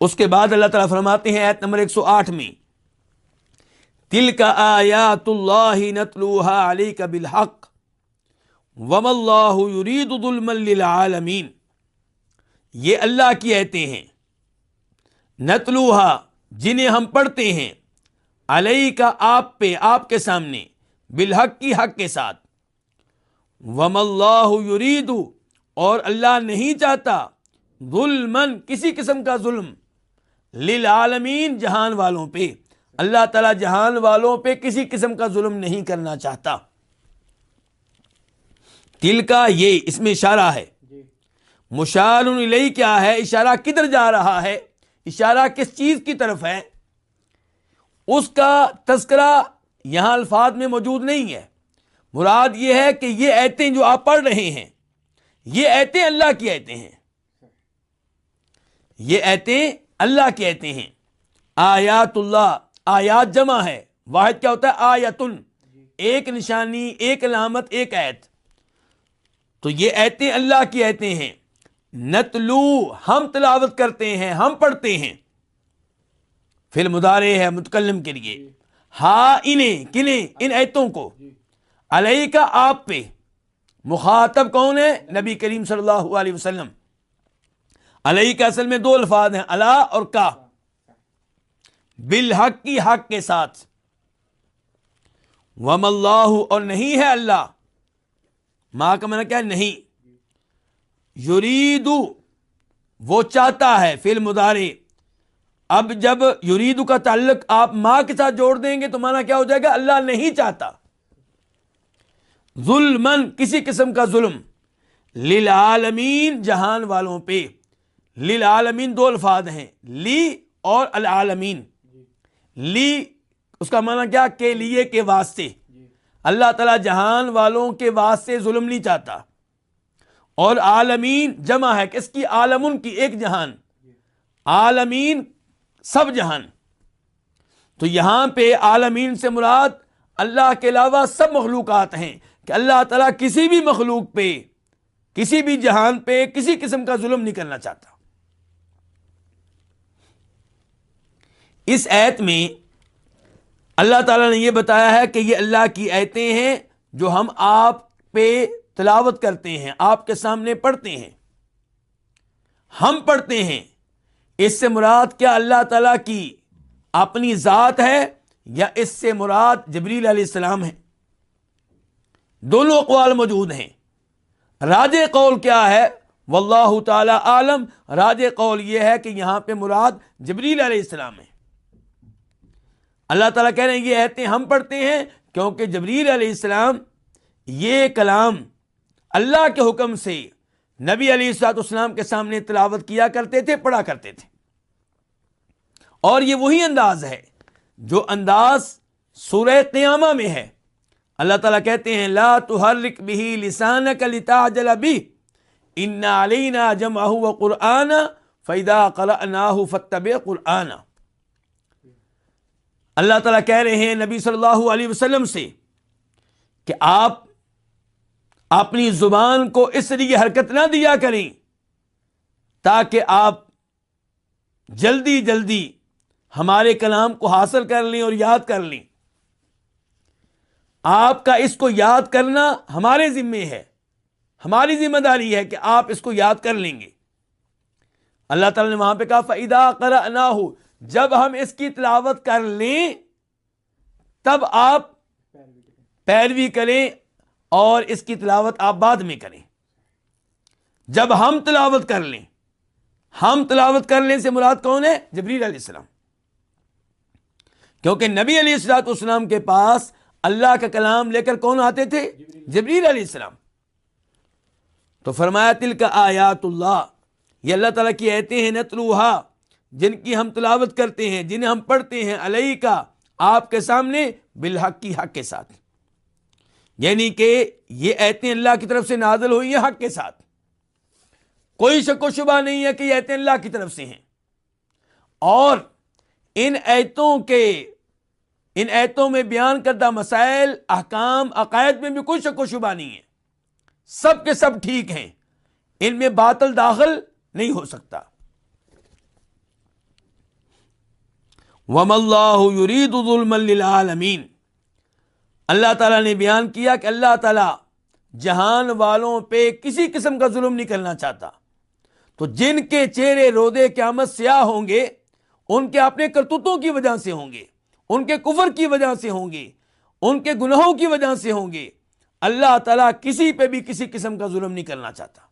اس کے بعد اللہ تعالیٰ فرماتے ہیں آیت نمبر 108 میں، تِلْكَ آیات اللہ نتلوها علیک بالحق وما اللہ یرید ظلما للعالمین، یہ اللہ کی آیتیں ہیں، نتلوها جنہیں ہم پڑھتے ہیں، علیک آپ پہ، آپ کے سامنے، بالحق کی حق کے ساتھ، وما اللہ یرید اور اللہ نہیں چاہتا، ظلمن کسی قسم کا ظلم، للعالمین جہان والوں پہ، اللہ تعالیٰ جہان والوں پہ کسی قسم کا ظلم نہیں کرنا چاہتا۔ تل کا یہ اس میں اشارہ ہے، مشار الیہ کیا ہے، اشارہ کدھر جا رہا ہے، اشارہ کس چیز کی طرف ہے، اس کا تذکرہ یہاں الفاظ میں موجود نہیں ہے۔ مراد یہ ہے کہ یہ آیتیں جو آپ پڑھ رہے ہیں، یہ آیتیں اللہ کی آیتیں ہیں، یہ آیتیں اللہ کی آیتیں ہیں۔ آیات اللہ، آیات جمع ہے، واحد کیا ہوتا ہے، آیتن، ایک نشانی، ایک علامت، ایک آیت، تو یہ آیتیں اللہ کی آیتیں ہیں۔ نتلو ہم تلاوت کرتے ہیں، ہم پڑھتے ہیں، فعل مضارع ہے متکلم کے لیے، ہاں انہیں، کنہیں، ان آیتوں کو، علیہ کا آپ پہ، مخاطب کون ہے، نبی کریم صلی اللہ علیہ وسلم۔ علیہ کا اصل میں دو الفاظ ہیں، علی اور کا، بالحق کی حق کے ساتھ، وما اللہ اور نہیں ہے اللہ، ما کا معنی کیا ہے، نہیں، یریدو وہ چاہتا ہے، فعل مضارع، اب جب یریدو کا تعلق آپ ما کے ساتھ جوڑ دیں گے تو معنی کیا ہو جائے گا، اللہ نہیں چاہتا، ظلمن کسی قسم کا ظلم، للعالمین جہان والوں پہ، للعالمین دو الفاظ ہیں، لی اور العالمین، لی اس کا معنی کیا، کے لیے، کے واسطے، اللہ تعالیٰ جہان والوں کے واسطے ظلم نہیں چاہتا، اور عالمین جمع ہے کس کی، عالمن کی، ایک جہان، عالمین سب جہان، تو یہاں پہ عالمین سے مراد اللہ کے علاوہ سب مخلوقات ہیں، کہ اللہ تعالیٰ کسی بھی مخلوق پہ، کسی بھی جہان پہ کسی قسم کا ظلم نہیں کرنا چاہتا۔ اس آیت میں اللہ تعالیٰ نے یہ بتایا ہے کہ یہ اللہ کی آیتیں ہیں جو ہم آپ پہ تلاوت کرتے ہیں، آپ کے سامنے پڑھتے ہیں، ہم پڑھتے ہیں، اس سے مراد کیا اللہ تعالیٰ کی اپنی ذات ہے یا اس سے مراد جبریل علیہ السلام ہے؟ دونوں اقوال موجود ہیں۔ راجح قول کیا ہے، واللہ تعالی عالم، راجح قول یہ ہے کہ یہاں پہ مراد جبریل علیہ السلام ہے۔ اللہ تعالیٰ کہہ رہے ہیں یہ آیتیں ہم پڑھتے ہیں کیونکہ جبریل علیہ السلام یہ کلام اللہ کے حکم سے نبی علیہ السلام کے سامنے تلاوت کیا کرتے تھے، پڑھا کرتے تھے، اور یہ وہی انداز ہے جو انداز سورہ قیامہ میں ہے۔ اللہ تعالیٰ کہتے ہیں لا تحرک بہ لسانک لتعجل بہ ان علینا جمعہ وقرآنہ فاذا قرأناہ فاتبع قرآنہ۔ اللہ تعالیٰ کہہ رہے ہیں نبی صلی اللہ علیہ وسلم سے کہ آپ اپنی زبان کو اس لیے حرکت نہ دیا کریں تاکہ آپ جلدی جلدی ہمارے کلام کو حاصل کر لیں اور یاد کر لیں۔ آپ کا اس کو یاد کرنا ہمارے ذمے ہے، ہماری ذمہ داری ہے کہ آپ اس کو یاد کر لیں گے۔ اللہ تعالیٰ نے وہاں پہ کہا فَإِذَا قَرَأْنَاهُ، جب ہم اس کی تلاوت کر لیں تب آپ پیروی کریں اور اس کی تلاوت آپ بعد میں کریں۔ جب ہم تلاوت کر لیں، ہم تلاوت کرنے سے مراد کون ہے، جبریل علیہ السلام، کیونکہ نبی علیہ السلام کے پاس اللہ کا کلام لے کر کون آتے تھے، جبریل علیہ السلام۔ تو فرمایا تلک آیات اللہ، یہ اللہ تعالیٰ کی آیتیں ہیں، نتلوہا جن کی ہم تلاوت کرتے ہیں، جنہیں ہم پڑھتے ہیں، علیہ کا آپ کے سامنے، بالحق کی حق کے ساتھ، یعنی کہ یہ آیتیں اللہ کی طرف سے نازل ہوئی ہیں حق کے ساتھ، کوئی شک و شبہ نہیں ہے کہ یہ آیتیں اللہ کی طرف سے ہیں، اور ان آیتوں میں بیان کردہ مسائل، احکام، عقائد میں بھی کوئی شک و شبہ نہیں ہے، سب کے سب ٹھیک ہیں، ان میں باطل داخل نہیں ہو سکتا۔ وَمَا اللَّهُ يُرِيدُ ظُلْمًا لِلْعَالَمِينَ۔ اللہ تعالیٰ نے بیان کیا کہ اللہ تعالیٰ جہان والوں پہ کسی قسم کا ظلم نہیں کرنا چاہتا۔ تو جن کے چہرے رودے قیامت سیاہ ہوں گے ان کے اپنے کرتوتوں کی وجہ سے ہوں گے، ان کے کفر کی وجہ سے ہوں گے، ان کے گناہوں کی وجہ سے ہوں گے۔ اللہ تعالیٰ کسی پہ بھی کسی قسم کا ظلم نہیں کرنا چاہتا۔